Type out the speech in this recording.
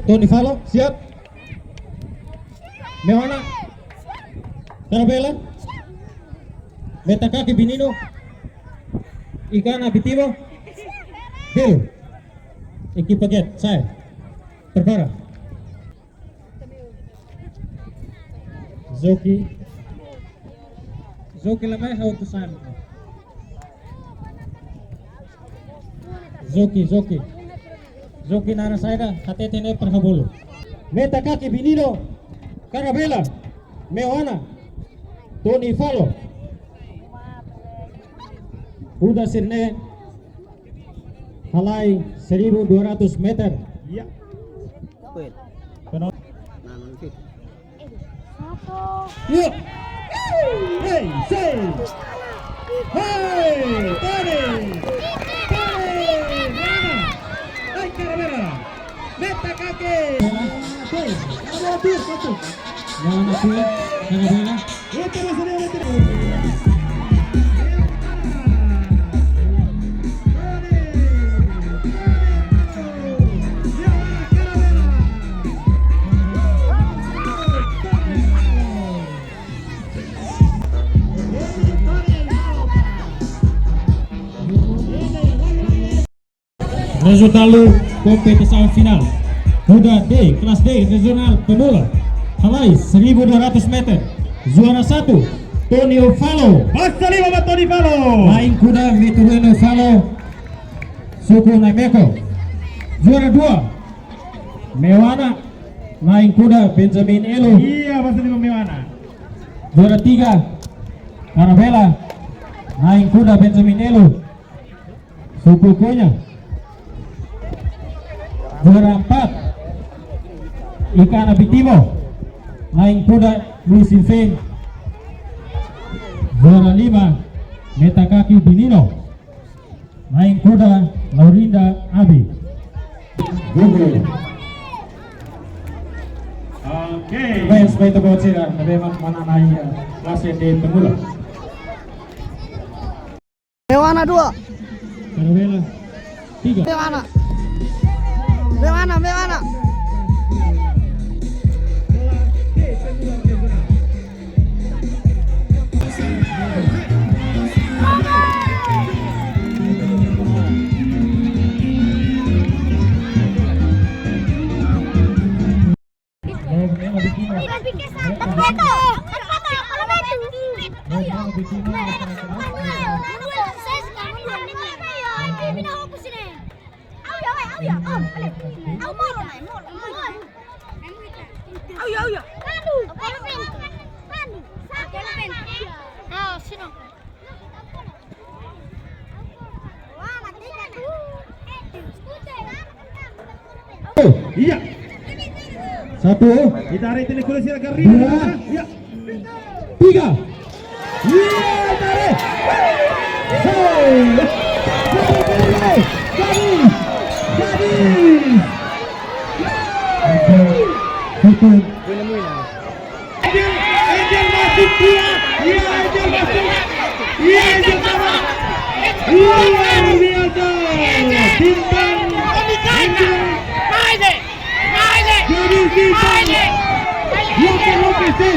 Tony Falo, siap. Mewana. Carabela. Metakaki Binino. Ikan Abitivo. Bill. Equipa Get, saya. Prepara. Zoki. Zoki lamai hautusan. Zoki. Zoki nara saida hatetene perhabulu. Metakaki Binino. Carabela. Mewana. Tony Falo. Udah sirne. Halai 1200 meter. Iya. Yuk. Hey, say. Hey, Tony. Ay, Carabela. Metakaki. Mewana kulit. Carabela. Itu maksudnya itu. Resultado kompetisi final. Kuda D, kelas D regional pemula. Halai 1200 meter. Juara 1 Tonio Falo. Basta 5 buat Tony Falo. Main kuda Vitorino Falo. Suku Naimeko. Juara 2 Mewana. Main kuda Benjamin Elo. Iya, basta 5 Mewana. Juara 3 Carabela. Main kuda Benjamin Elo. Suku Konya. Juara 4 Ikan Abitivo. Main kuda Luis Silvain. Juara 5 Metakaki Binino. Main kuda Laurinda Abi. Google. Oke. Supaya itu buat sih, memang mana naik kelas D pemula. Mewana 2. Carabela 3. Mewana. Iya. 1, Ditarik ini kulit sila kari. 2, Iya. 3. Iya, tarik. Angel masuk dia. Iya, Angel masuk. Iya, Angel sama. Luar biasa. Bintang Angel. Jadi bintang. Lo que sí.